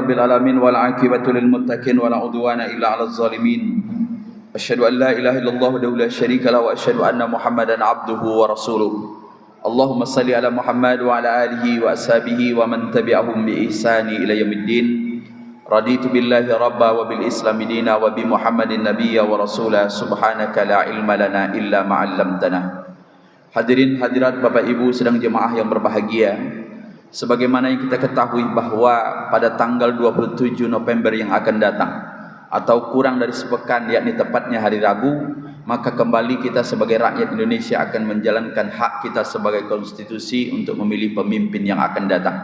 rabbil alamin wal aqibatu lil muttaqin wala udwana illa 'alal zalimin. Asyhadu an la ilaha illallah wahdahu la syarika lahu wa asyhadu anna Muhammadan 'abduhu wa rasuluh. Allahumma salli ala Muhammad wa ala alihi wa ashabihi wa man tabi'ahum bi ihsani ila yaumiddin. Raditu billahi rabba wa bil islami dina wa bi Muhammadin nabiyya wa rasula. Subhanaka la ilma lana illa ma 'allamtana. Hadirin hadirat Bapak Ibu sedang jemaah yang berbahagia, sebagaimana yang kita ketahui bahwa pada tanggal 27 November yang akan datang atau kurang dari sepekan, yakni tepatnya hari Rabu, maka kembali kita sebagai rakyat Indonesia akan menjalankan hak kita sebagai konstitusi untuk memilih pemimpin yang akan datang.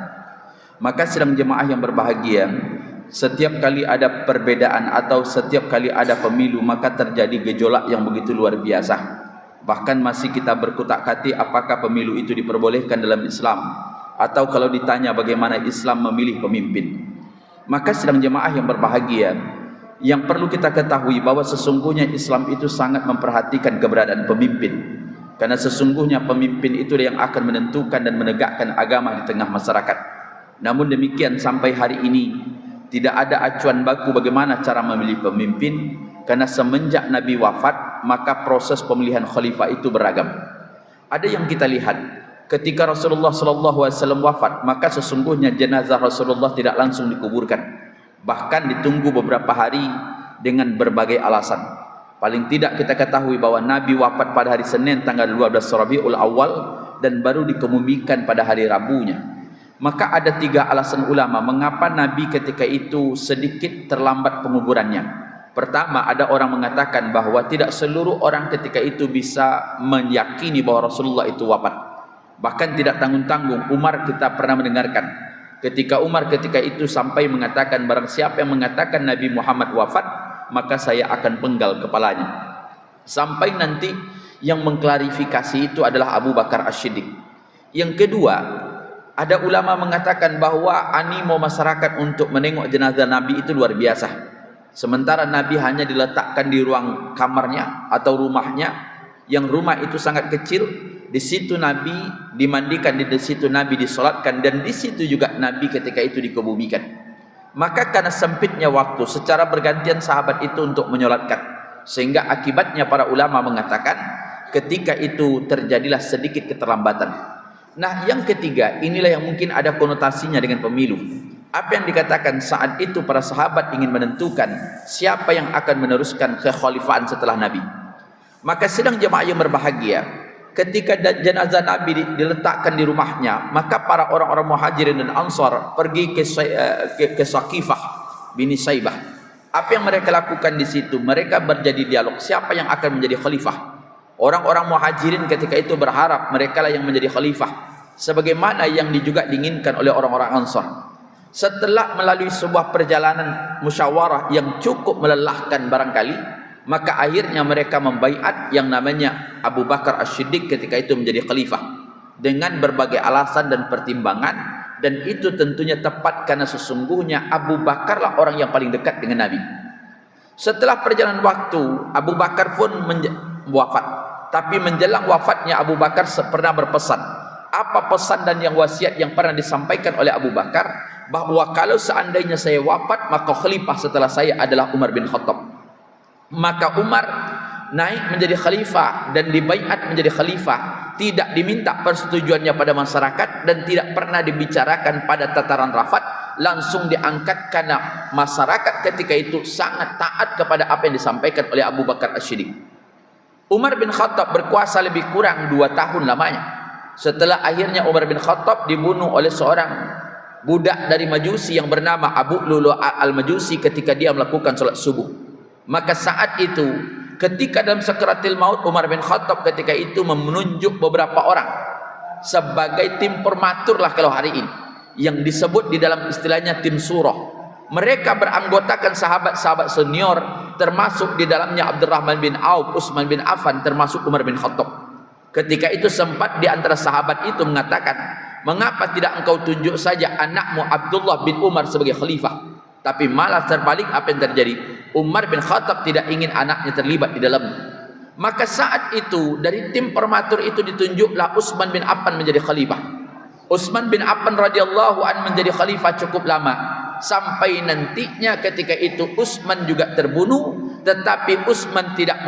Maka sedang jemaah yang berbahagia, setiap kali ada perbedaan atau setiap kali ada pemilu, maka terjadi gejolak yang begitu luar biasa. Bahkan masih kita berkutak-katik apakah pemilu itu diperbolehkan dalam Islam, atau kalau ditanya bagaimana Islam memilih pemimpin. Maka sedang jemaah yang berbahagia, yang perlu kita ketahui bahwa sesungguhnya Islam itu sangat memperhatikan keberadaan pemimpin, karena sesungguhnya pemimpin itu yang akan menentukan dan menegakkan agama di tengah masyarakat. Namun demikian sampai hari ini tidak ada acuan baku bagaimana cara memilih pemimpin, karena semenjak Nabi wafat maka proses pemilihan khalifah itu beragam. Ada yang kita lihat ketika Rasulullah SAW wafat, maka sesungguhnya jenazah Rasulullah tidak langsung dikuburkan, bahkan ditunggu beberapa hari dengan berbagai alasan. Paling tidak kita ketahui bahwa Nabi wafat pada hari Senin tanggal 12 Rabiul Awal dan baru dikebumikan pada hari Rabunya. Maka ada 3 alasan ulama mengapa Nabi ketika itu sedikit terlambat penguburannya. Pertama, ada orang mengatakan bahwa tidak seluruh orang ketika itu bisa meyakini bahwa Rasulullah itu wafat. Bahkan tidak tanggung-tanggung, Umar kita pernah mendengarkan ketika Umar ketika itu sampai mengatakan, barang siapa yang mengatakan Nabi Muhammad wafat, maka saya akan penggal kepalanya. Sampai nanti yang mengklarifikasi itu adalah Abu Bakar As-Siddiq. Yang kedua, ada ulama mengatakan bahwa animo masyarakat untuk menengok jenazah Nabi itu luar biasa. Sementara Nabi hanya diletakkan di ruang kamarnya atau rumahnya, yang rumah itu sangat kecil. Di situ Nabi dimandikan, di situ Nabi disolatkan, dan di situ juga Nabi ketika itu dikebumikan. Maka karena sempitnya waktu, secara bergantian sahabat itu untuk menyolatkan, sehingga akibatnya para ulama mengatakan ketika itu terjadilah sedikit keterlambatan. Nah, yang ketiga, inilah yang mungkin ada konotasinya dengan pemilu. Apa yang dikatakan saat itu para sahabat ingin menentukan siapa yang akan meneruskan kekhalifahan setelah Nabi. Maka sedang jemaah yang berbahagia, ketika jenazah Nabi diletakkan di rumahnya, maka para orang-orang Muhajirin dan Ansar pergi ke Saqifah bin Saibah. Apa yang mereka lakukan di situ? Mereka berjadi dialog siapa yang akan menjadi khalifah. Orang-orang Muhajirin ketika itu berharap mereka lah yang menjadi khalifah, sebagaimana yang juga diinginkan oleh orang-orang Ansar. Setelah melalui sebuah perjalanan musyawarah yang cukup melelahkan barangkali, maka akhirnya mereka membaiat yang namanya Abu Bakar As-Siddiq ketika itu menjadi khalifah dengan berbagai alasan dan pertimbangan, dan itu tentunya tepat karena sesungguhnya Abu Bakarlah orang yang paling dekat dengan Nabi. Setelah perjalanan waktu, Abu Bakar pun wafat, tapi menjelang wafatnya Abu Bakar pernah berpesan. Apa pesan dan yang wasiat yang pernah disampaikan oleh Abu Bakar? Bahwa kalau seandainya saya wafat, maka khalifah setelah saya adalah Umar bin Khattab. Maka Umar naik menjadi khalifah dan dibaiat menjadi khalifah, tidak diminta persetujuannya pada masyarakat dan tidak pernah dibicarakan pada tataran rafat, langsung diangkat karena masyarakat ketika itu sangat taat kepada apa yang disampaikan oleh Abu Bakar As-Siddiq. Umar bin Khattab berkuasa lebih kurang 2 tahun lamanya, setelah akhirnya Umar bin Khattab dibunuh oleh seorang budak dari Majusi yang bernama Abu Lu'lu' al-Majusi ketika dia melakukan salat subuh. Maka saat itu ketika dalam sakaratil maut, Umar bin Khattab ketika itu menunjuk beberapa orang sebagai tim formatur lah kalau hari ini, yang disebut di dalam istilahnya tim surah. Mereka beranggotakan sahabat-sahabat senior, termasuk di dalamnya Abdurrahman bin Auf, Utsman bin Affan, termasuk Umar bin Khattab. Ketika itu sempat di antara sahabat itu mengatakan, mengapa tidak engkau tunjuk saja anakmu Abdullah bin Umar sebagai khalifah? Tapi malah terbalik apa yang terjadi. Umar bin Khattab tidak ingin anaknya terlibat di dalamnya. Maka saat itu dari tim formatur itu ditunjuklah Utsman bin Affan menjadi khalifah. Utsman bin Affan radhiyallahu an menjadi khalifah cukup lama. sampai nantinya ketika itu Utsman juga terbunuh, tetapi Utsman tidak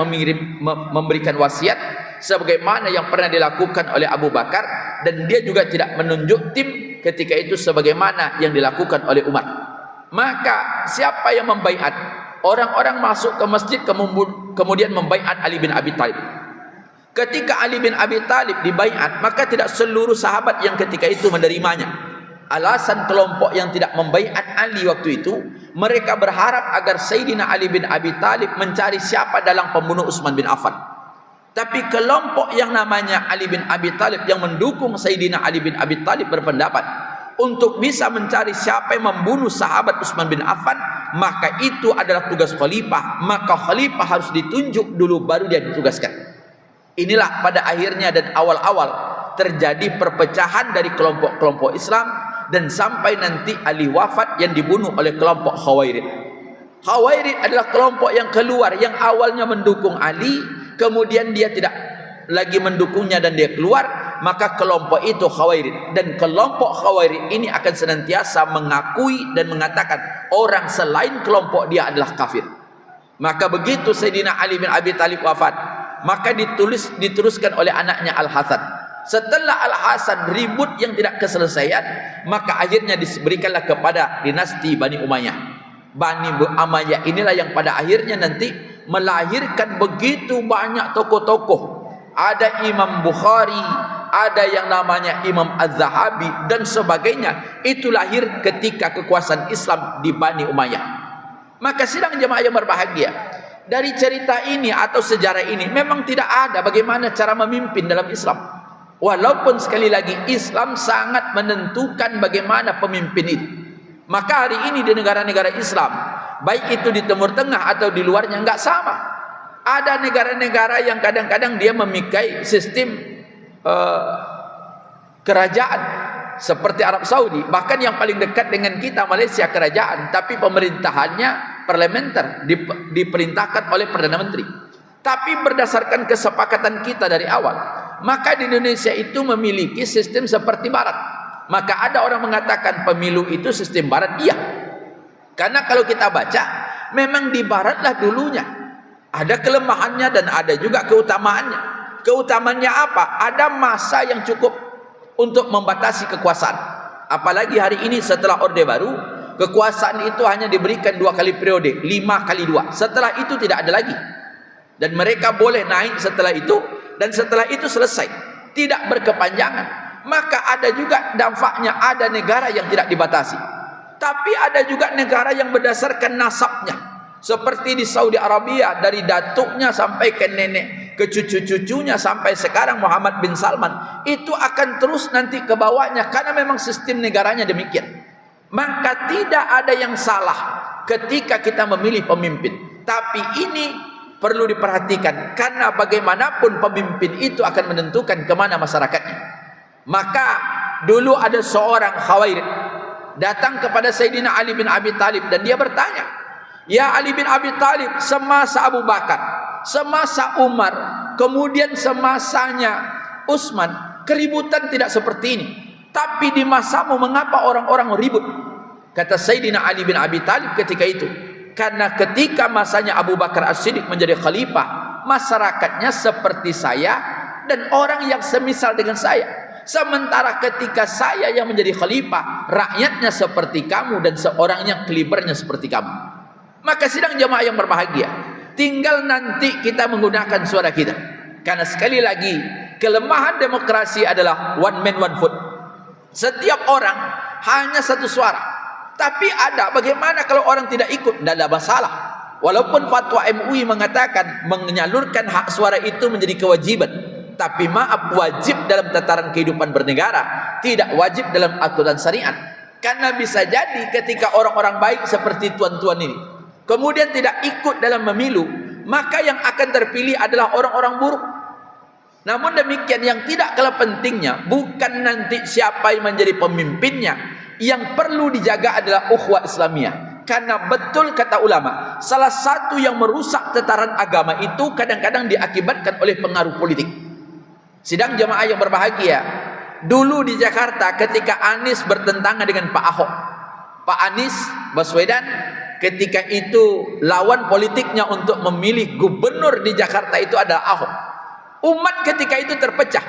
memberikan wasiat sebagaimana yang pernah dilakukan oleh Abu Bakar, dan dia juga tidak menunjuk tim ketika itu sebagaimana yang dilakukan oleh Umar. Maka siapa yang membaiat? Orang-orang masuk ke masjid kemudian membaiat Ali bin Abi Thalib. Ketika Ali bin Abi Thalib dibaiat, maka tidak seluruh sahabat yang ketika itu menerimanya. Alasan kelompok yang tidak membaiat Ali waktu itu, mereka berharap agar Sayyidina Ali bin Abi Thalib mencari siapa dalam pembunuh Utsman bin Affan. Tapi kelompok yang namanya Ali bin Abi Thalib yang mendukung Sayyidina Ali bin Abi Thalib berpendapat untuk bisa mencari siapa yang membunuh sahabat Utsman bin Affan, maka itu adalah tugas khalifah. Maka khalifah harus ditunjuk dulu baru dia ditugaskan. Inilah pada akhirnya dan awal-awal terjadi perpecahan dari kelompok-kelompok Islam, dan sampai nanti Ali wafat yang dibunuh oleh kelompok Khawarid. Khawarid adalah kelompok yang keluar, yang awalnya mendukung Ali, kemudian dia tidak lagi mendukungnya dan dia keluar, maka kelompok itu Khawarid. Dan kelompok Khawarid ini akan senantiasa mengakui dan mengatakan orang selain kelompok dia adalah kafir. Maka begitu Sayyidina Ali bin Abi Thalib wafat, maka diteruskan oleh anaknya Al-Hasan. Setelah Al-Hasan ribut yang tidak keselesaian, maka akhirnya diberikanlah kepada dinasti Bani Umayyah. Bani Umayyah inilah yang pada akhirnya nanti melahirkan begitu banyak tokoh-tokoh. Ada Imam Bukhari, ada yang namanya Imam Az-Zahabi dan sebagainya. Itu lahir ketika kekuasaan Islam di Bani Umayyah. Maka sidang jemaah yang berbahagia, dari cerita ini atau sejarah ini memang tidak ada bagaimana cara memimpin dalam Islam. Walaupun sekali lagi Islam sangat menentukan bagaimana pemimpin itu. Maka hari ini di negara-negara Islam, baik itu di Timur Tengah atau di luarnya, enggak sama. Ada negara-negara yang kadang-kadang dia memakai sistem kerajaan seperti Arab Saudi. Bahkan yang paling dekat dengan kita Malaysia kerajaan, tapi pemerintahannya parlementer, diperintahkan oleh Perdana Menteri. Tapi berdasarkan kesepakatan kita dari awal, maka di Indonesia itu memiliki sistem seperti Barat. Maka ada orang mengatakan pemilu itu sistem Barat. Iya, karena kalau kita baca, memang di Baratlah dulunya ada kelemahannya dan ada juga keutamaannya. Keutamaannya apa? Ada masa yang cukup untuk membatasi kekuasaan. Apalagi hari ini setelah Orde Baru, kekuasaan itu hanya diberikan 2 kali periode, 5 kali 2. Setelah itu tidak ada lagi. Dan mereka boleh naik setelah itu, dan setelah itu selesai. Tidak berkepanjangan. Maka ada juga dampaknya, ada negara yang tidak dibatasi. Tapi ada juga negara yang berdasarkan nasabnya. Seperti di Saudi Arabia, dari datuknya sampai ke nenek, ke cucu-cucunya sampai sekarang Muhammad bin Salman. Itu akan terus nanti ke bawahnya, karena memang sistem negaranya demikian. Maka tidak ada yang salah ketika kita memilih pemimpin. Tapi ini perlu diperhatikan, karena bagaimanapun pemimpin itu akan menentukan kemana masyarakatnya. Maka dulu ada seorang Khawarid datang kepada Sayyidina Ali bin Abi Thalib, dan dia bertanya, "Ya Ali bin Abi Thalib, semasa Abu Bakar, semasa Umar, kemudian semasanya Utsman, keributan tidak seperti ini. Tapi di masamu mengapa orang-orang ribut?" Kata Sayyidina Ali bin Abi Thalib ketika itu, "Karena ketika masanya Abu Bakar As-Siddiq menjadi khalifah, masyarakatnya seperti saya dan orang yang semisal dengan saya. Sementara ketika saya yang menjadi khalifah, rakyatnya seperti kamu dan seorangnya kelibernya seperti kamu." Maka sidang jemaah yang berbahagia, tinggal nanti kita menggunakan suara kita. Karena sekali lagi, kelemahan demokrasi adalah one man one vote. Setiap orang hanya satu suara. Tapi ada bagaimana kalau orang tidak ikut? Tidak ada masalah. Walaupun fatwa MUI mengatakan menyalurkan hak suara itu menjadi kewajiban, tapi maaf, wajib dalam tataran kehidupan bernegara, tidak wajib dalam aturan syariat. Karena bisa jadi ketika orang-orang baik seperti tuan-tuan ini kemudian tidak ikut dalam pemilu, maka yang akan terpilih adalah orang-orang buruk. Namun demikian, yang tidak kalah pentingnya bukan nanti siapa yang menjadi pemimpinnya. Yang perlu dijaga adalah ukhuwah Islamiyah. Karena betul kata ulama, salah satu yang merusak tataran agama itu kadang-kadang diakibatkan oleh pengaruh politik. Sidang jemaah yang berbahagia, dulu di Jakarta ketika Anies bertentangan dengan Pak Ahok, Pak Anies Baswedan ketika itu lawan politiknya untuk memilih gubernur di Jakarta itu adalah Ahok. Umat ketika itu terpecah.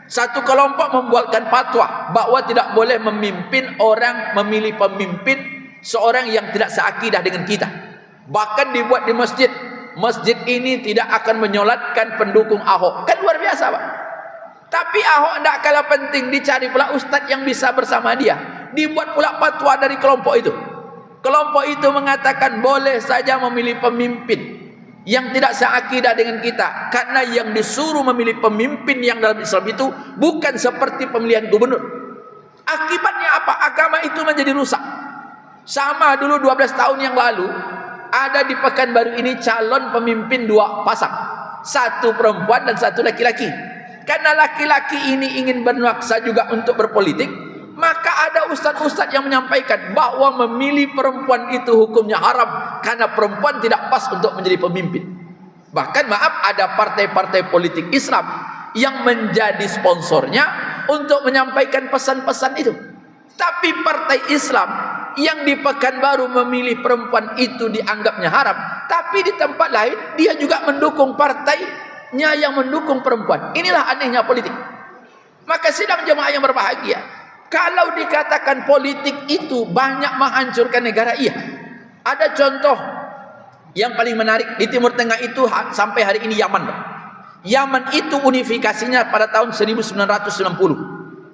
Satu kelompok membuatkan fatwa bahwa tidak boleh memilih pemimpin seorang yang tidak seakidah dengan kita. Bahkan dibuat di masjid. Masjid ini tidak akan menyolatkan pendukung Ahok. Kan luar biasa, Pak. Tapi Ahok tidak kalah penting, dicari pula ustadz yang bisa bersama dia. Dibuat pula fatwa dari kelompok itu. Kelompok itu mengatakan boleh saja memilih pemimpin yang tidak seakidah dengan kita, karena yang disuruh memilih pemimpin yang dalam Islam itu bukan seperti pemilihan gubernur. Akibatnya apa? Agama itu menjadi rusak. Sama dulu 12 tahun yang lalu ada di Pekanbaru ini calon pemimpin 2 pasang, 1 perempuan dan 1 laki-laki. Karena laki-laki ini ingin bernuaksa juga untuk berpolitik, maka ada ustadz-ustadz yang menyampaikan bahwa memilih perempuan itu hukumnya haram, karena perempuan tidak pas untuk menjadi pemimpin. Bahkan maaf, ada partai-partai politik Islam yang menjadi sponsornya untuk menyampaikan pesan-pesan itu. Tapi partai Islam yang di Pekanbaru memilih perempuan itu dianggapnya haram, tapi di tempat lain dia juga mendukung partainya yang mendukung perempuan. Inilah anehnya politik. Maka sidang jemaah yang berbahagia, kalau dikatakan politik itu banyak menghancurkan negara, iya. Ada contoh yang paling menarik di Timur Tengah itu sampai hari ini Yaman. Yaman itu unifikasinya pada tahun 1990.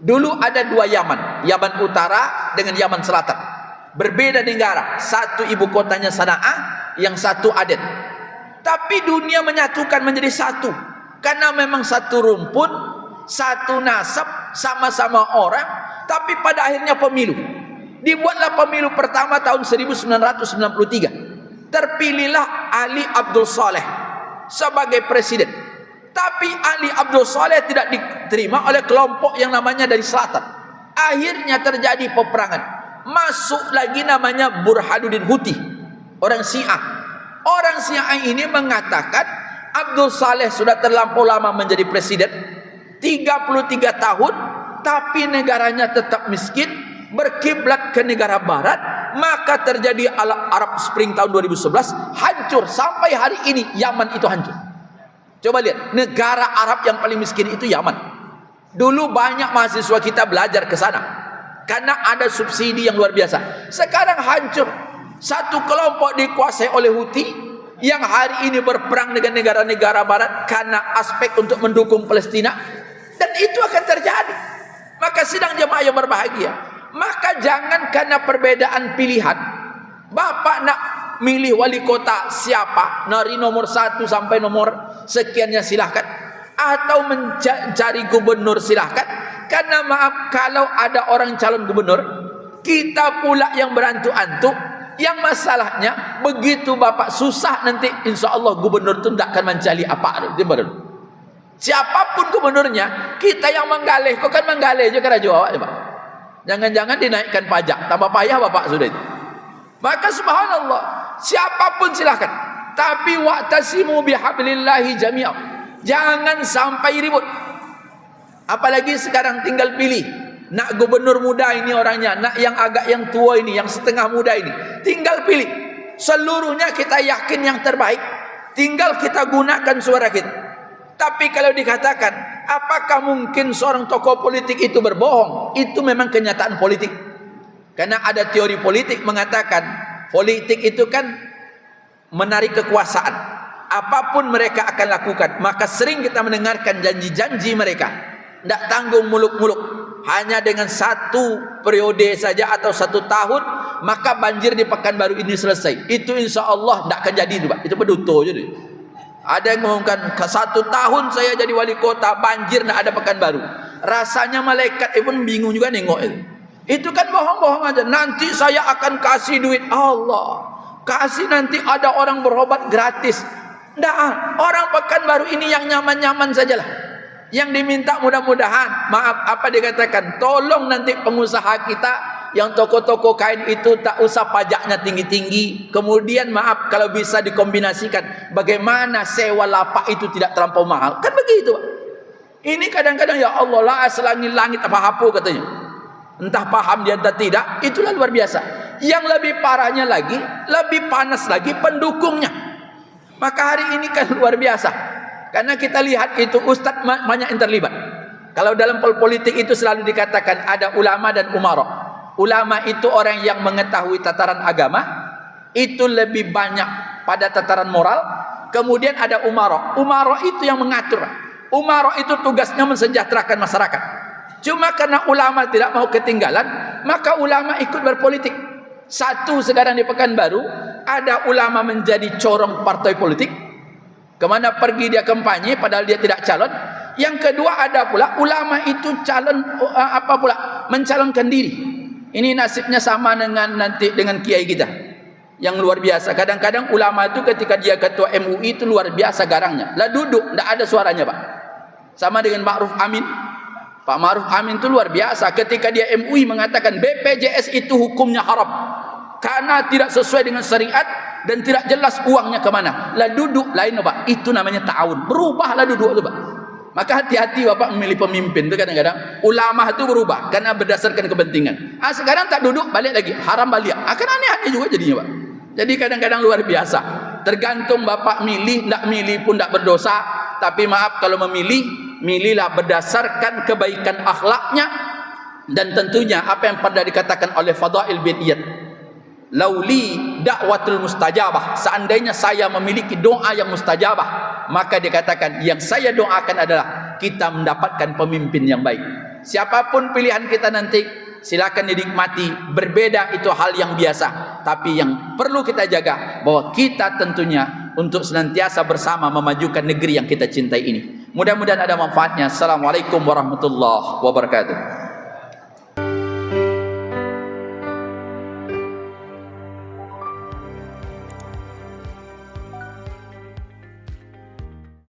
Dulu ada 2 Yaman, Yaman Utara dengan Yaman Selatan. Berbeda negara, satu ibu kotanya Sanaa, yang satu Aden. Tapi dunia menyatukan menjadi satu, karena memang satu rumpun, satu nasab, sama-sama orang. Tapi pada akhirnya pemilu. Dibuatlah pemilu pertama tahun 1993. Terpilihlah Ali Abdul Saleh sebagai presiden. Tapi Ali Abdul Saleh tidak diterima oleh kelompok yang namanya dari selatan. Akhirnya terjadi peperangan. Masuk lagi namanya Burhanuddin Houthi, orang Syiah. Orang Syiah ini mengatakan Abdul Saleh sudah terlampau lama menjadi presiden, 33 tahun, tapi negaranya tetap miskin, berkiblat ke negara barat. Maka terjadi Arab Spring tahun 2011, hancur. Sampai hari ini Yaman itu hancur. Coba lihat, negara Arab yang paling miskin itu Yaman. Dulu banyak mahasiswa kita belajar ke sana karena ada subsidi yang luar biasa. Sekarang hancur. Satu kelompok dikuasai oleh Houthi yang hari ini berperang dengan negara-negara barat karena aspek untuk mendukung Palestina, dan itu akan terjadi. Maka sidang jemaah yang berbahagia, maka jangan karena perbedaan pilihan Bapak nak milih wali kota siapa, dari nomor 1 sampai nomor sekiannya silahkan, atau mencari gubernur silahkan. Karena maaf, kalau ada orang calon gubernur, kita pula yang berantuk-antuk. Yang masalahnya begitu Bapak susah, nanti insya Allah gubernur itu tidak akan mencari apa. Siapapun gubernurnya, kita yang menggalih. Kok kan menggalih juga karena jawab, Pak. Jangan-jangan dinaikkan pajak, tambah payah Bapak sudah itu. Maka subhanallah, siapapun silahkan, tapi wa'tasimu bihablillahi jami'ah. Jangan sampai ribut. Apalagi sekarang tinggal pilih, nak gubernur muda ini orangnya, nak yang tua ini, yang setengah muda ini, tinggal pilih. Seluruhnya kita yakin yang terbaik, tinggal kita gunakan suara kita. Tapi kalau dikatakan apakah mungkin seorang tokoh politik itu berbohong, itu memang kenyataan politik. Karena ada teori politik mengatakan politik itu kan menarik kekuasaan. Apapun mereka akan lakukan. Maka sering kita mendengarkan janji-janji mereka. Tidak tanggung muluk-muluk. Hanya dengan 1 periode saja atau 1 tahun, maka banjir di Pekanbaru ini selesai. Itu insya Allah tidak akan jadi itu, Pak. Itu peduto jadi. Ada yang mengumumkan 1 tahun saya jadi wali kota, banjir tidak ada Pekanbaru. Rasanya malaikat pun bingung juga nengok itu. Itu kan bohong-bohong aja. Nanti saya akan kasih duit. Allah kasih, nanti ada orang berobat gratis. Nah, orang Pekanbaru ini yang nyaman-nyaman sajalah. Yang diminta mudah-mudahan, maaf apa dikatakan, tolong nanti pengusaha kita yang toko-toko kain itu tak usah pajaknya tinggi-tinggi. Kemudian maaf kalau bisa dikombinasikan bagaimana sewa lapak itu tidak terlampau mahal. Kan begitu. Ini kadang-kadang ya Allah lah selangit langit apa hapu katanya. Entah paham dia entah tidak, itulah luar biasa. Yang lebih parahnya lagi, lebih panas lagi pendukungnya. Maka hari ini kan luar biasa. Karena kita lihat itu ustadz banyak yang terlibat. Kalau dalam politik itu selalu dikatakan ada ulama dan umara. Ulama itu orang yang mengetahui tataran agama, itu lebih banyak pada tataran moral. Kemudian ada umara. Umara itu yang mengatur. Umara itu tugasnya mensejahterakan masyarakat. Cuma karena ulama tidak mau ketinggalan, maka ulama ikut berpolitik. Satu, sekarang di Pekanbaru ada ulama menjadi corong partai politik, kemana pergi dia kampanye padahal dia tidak calon. Yang kedua, ada pula ulama itu calon mencalonkan diri. Ini nasibnya sama dengan nanti dengan kiai kita yang luar biasa. Kadang-kadang ulama itu ketika dia ketua MUI itu luar biasa garangnya, lah duduk tidak ada suaranya Pak. Sama dengan Ma'ruf Amin. Pak Ma'ruf Amin itu luar biasa ketika dia MUI mengatakan BPJS itu hukumnya haram karena tidak sesuai dengan syariat dan tidak jelas uangnya kemana. Lah duduk lain Pak, itu namanya ta'awun. Berubahlah duduk itu Pak. Maka hati-hati Bapak memilih pemimpin itu. Kadang-kadang ulama itu berubah karena berdasarkan kepentingan. Sekarang tak duduk, balik lagi haram balik. Akan aneh-aneh juga jadinya Pak. Jadi kadang-kadang luar biasa. Tergantung Bapak milih, tidak milih pun tidak berdosa. Tapi maaf kalau memilih, milihlah berdasarkan kebaikan akhlaknya. Dan tentunya apa yang pernah dikatakan oleh Fadail bin Iyad, lauli da'watul mustajabah, seandainya saya memiliki doa yang mustajabah, maka dikatakan yang saya doakan adalah kita mendapatkan pemimpin yang baik. Siapapun pilihan kita nanti, silakan dinikmati. Berbeda itu hal yang biasa, tapi yang perlu kita jaga bahwa kita tentunya untuk senantiasa bersama memajukan negeri yang kita cintai ini. Mudah-mudahan ada manfaatnya. Assalamualaikum warahmatullahi wabarakatuh.